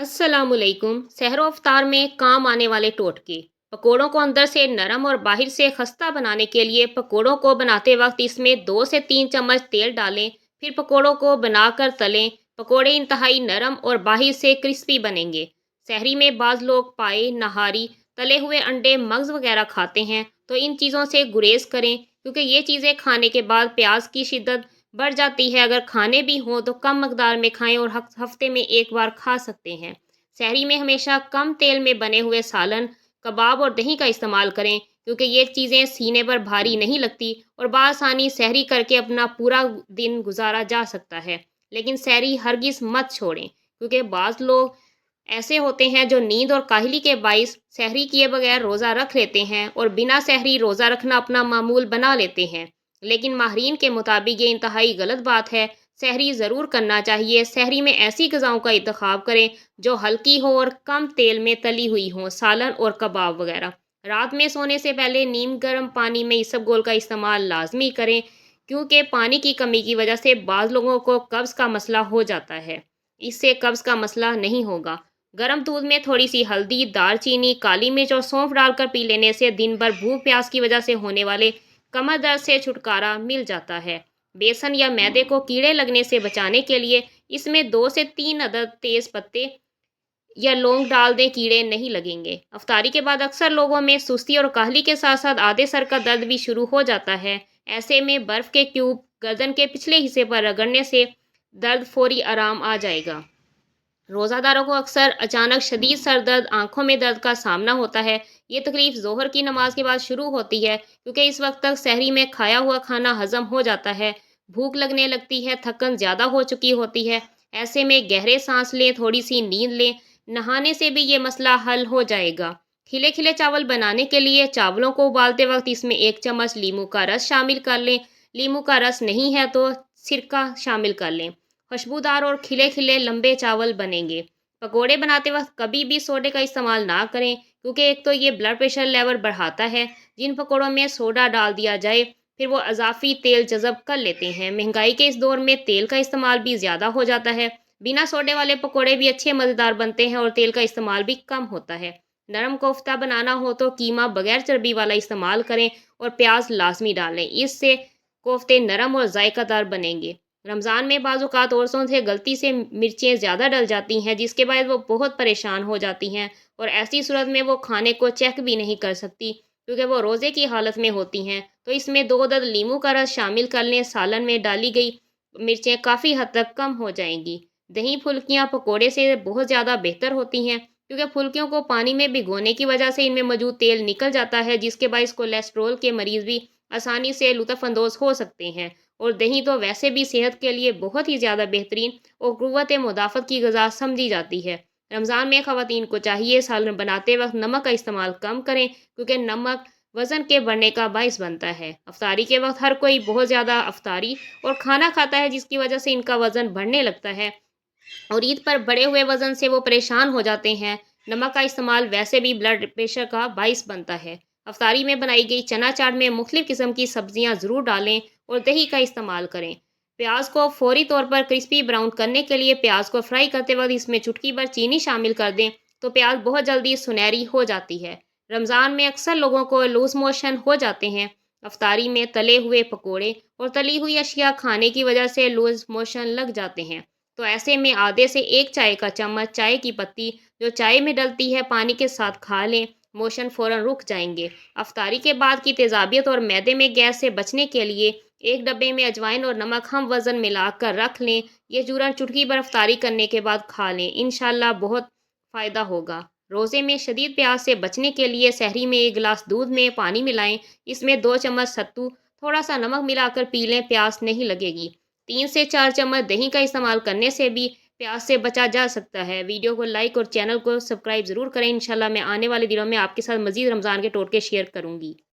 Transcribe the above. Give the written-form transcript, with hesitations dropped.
अस्सलाम वालेकुम। सहरो अफ्तार में काम आने वाले टोटके। पकोड़ों को अंदर से नरम और बाहर से खस्ता बनाने के लिए पकोड़ों को बनाते वक्त इसमें 2 से 3 चम्मच तेल डालें। फिर पकोड़ों को बनाकर तलें। पकोड़े इंतहाई नरम और बाहर से क्रिस्पी बनेंगे। शहरी में बाज़ लोग पाए, नहारी, तले हुए अंडे, मग्ज़ वगैरह खाते हैं, तो इन चीज़ों से गुरेज करें क्योंकि ये चीज़ें खाने के बाद प्याज की शिद्दत बढ़ जाती है। अगर खाने भी हों तो कम मकदार में खाएं और हफ्ते में एक बार खा सकते हैं। शहरी में हमेशा कम तेल में बने हुए सालन, कबाब और दही का इस्तेमाल करें क्योंकि ये चीज़ें सीने पर भारी नहीं लगती और बआसानी सहरी करके अपना पूरा दिन गुजारा जा सकता है। लेकिन सहरी हरगिज़ मत छोड़ें क्योंकि बाज़ लोग ऐसे होते हैं जो नींद और काहली के बाइस सहरी किए बगैर रोज़ा रख लेते हैं और बिना सहरी रोज़ा रखना अपना मामूल बना लेते हैं। लेकिन माहरीन के मुताबिक ये इंतहाई गलत बात है। सहरी ज़रूर करना चाहिए। सहरी में ऐसी ग़िज़ाओं का इंतखाब करें जो हल्की हो और कम तेल में तली हुई हों, सालन और कबाब वगैरह। रात में सोने से पहले नीम गर्म पानी में इसबगोल का इस्तेमाल लाजमी करें क्योंकि पानी की कमी की वजह से बाज़ लोगों को कब्ज़ का मसला हो जाता है। इससे कब्ज़ का मसला नहीं होगा। गर्म दूध में थोड़ी सी हल्दी, दालचीनी, काली मिर्च और सौंफ डालकर पी लेने से दिन भर भूख प्यास की वजह से होने वाले कमर दर्द से छुटकारा मिल जाता है। बेसन या मैदे को कीड़े लगने से बचाने के लिए इसमें 2 से 3 अदद तेज पत्ते या लौंग डाल दें, कीड़े नहीं लगेंगे। अफ्तारी के बाद अक्सर लोगों में सुस्ती और काहली के साथ साथ आधे सर का दर्द भी शुरू हो जाता है। ऐसे में बर्फ़ के क्यूब गर्दन के पिछले हिस्से पर रगड़ने से दर्द फौरी आराम आ जाएगा। रोज़ादारों को अक्सर अचानक शदीद सर दर्द, आँखों में दर्द का सामना होता है। ये तकलीफ़ ज़ोहर की नमाज के बाद शुरू होती है क्योंकि इस वक्त तक सहरी में खाया हुआ खाना हज़म हो जाता है। भूख लगने लगती है, थकन ज़्यादा हो चुकी होती है। ऐसे में गहरे सांस लें, थोड़ी सी नींद लें। नहाने से भी ये मसला हल हो जाएगा। खिले खिले चावल बनाने के लिए चावलों को उबालते वक्त इसमें 1 चम्मच लीमू का रस शामिल कर लें। लीमू का रस नहीं है तो सिरका शामिल कर लें। खुशबूदार और खिले खिले लंबे चावल बनेंगे। पकोड़े बनाते वक्त कभी भी सोडे का इस्तेमाल ना करें क्योंकि एक तो ये ब्लड प्रेशर लेवल बढ़ाता है। जिन पकोड़ों में सोडा डाल दिया जाए फिर वो अजाफी तेल जज़ब कर लेते हैं। महंगाई के इस दौर में तेल का इस्तेमाल भी ज़्यादा हो जाता है। बिना सोडे वाले पकोड़े भी अच्छे मज़ेदार बनते हैं और तेल का इस्तेमाल भी कम होता है। नरम कोफ्ता बनाना हो तो कीमा बगैर चर्बी वाला इस्तेमाल करें और प्याज लाजमी डालें। इससे कोफ्ते नरम और जायकादार बनेंगे। रमज़ान में बाज़ औक़ात औरतों से गलती से मिर्चें ज़्यादा डल जाती हैं जिसके बाद वो बहुत परेशान हो जाती हैं और ऐसी सूरत में वो खाने को चेक भी नहीं कर सकती क्योंकि वो रोज़े की हालत में होती हैं। तो इसमें 2 अदद लीमू का रस शामिल कर लें। सालन में डाली गई मिर्चें काफ़ी हद तक कम हो जाएंगी। दही फुल्कियाँ पकोड़े से बहुत ज़्यादा बेहतर होती हैं क्योंकि फुल्कियों को पानी में भिगोने की वजह से इनमें मौजूद तेल निकल जाता है जिसके बायस कोलेस्ट्रोल के मरीज़ भी आसानी से लुत्फ़अंदोज़ हो सकते हैं। और दही तो वैसे भी सेहत के लिए बहुत ही ज़्यादा बेहतरीन और क़ुव्वत मुदाफ़त की ग़िज़ा समझी जाती है। रमज़ान में ख़वातीन को चाहिए सालन बनाते वक्त नमक का इस्तेमाल कम करें क्योंकि नमक वज़न के बढ़ने का बायस बनता है। अफ्तारी के वक्त हर कोई बहुत ज़्यादा अफ्तारी और खाना खाता है जिसकी वजह से इनका वज़न बढ़ने लगता है और ईद पर बढ़े हुए वज़न से वो परेशान हो जाते हैं। नमक का इस्तेमाल वैसे भी ब्लड प्रेशर का बायस बनता है। अफ्तारी में बनाई गई चना चाट में मुख्तलिफ़ किस्म की सब्ज़ियाँ ज़रूर डालें और दही का इस्तेमाल करें। प्याज को फौरी तौर पर क्रिस्पी ब्राउन करने के लिए प्याज को फ्राई करते वक्त इसमें चुटकी भर चीनी शामिल कर दें तो प्याज बहुत जल्दी सुनहरी हो जाती है। रमज़ान में अक्सर लोगों को लूज़ मोशन हो जाते हैं। अफ्तारी में तले हुए पकोड़े और तली हुई अशिया खाने की वजह से लूज़ मोशन लग जाते हैं। तो ऐसे में आधे से 1 चाय का चम्मच चाय की पत्ती जो चाय में डलती है पानी के साथ खा लें। मोशन फ़ौरन रुक जाएंगे। अफ्तारी के बाद की तेज़ाबियत और मैदे में गैस से बचने के लिए एक डब्बे में अजवाइन और नमक हम वज़न मिलाकर रख लें। ये चूरन चुटकी भर अफ्तारी करने के बाद खा लें, इंशाल्लाह बहुत फ़ायदा होगा। रोज़े में शदीद प्यास से बचने के लिए सहरी में 1 गिलास दूध में पानी मिलाएं, इसमें 2 चम्मच सत्तू, थोड़ा सा नमक मिलाकर पी लें, प्यास नहीं लगेगी। 3 से 4 चम्मच दही का इस्तेमाल करने से भी प्यास से बचा जा सकता है। वीडियो को लाइक और चैनल को सब्सक्राइब ज़रूर करें। इंशाल्लाह मैं आने वाले दिनों में आपके साथ मज़ीद रमज़ान के टोटके शेयर करूँगी।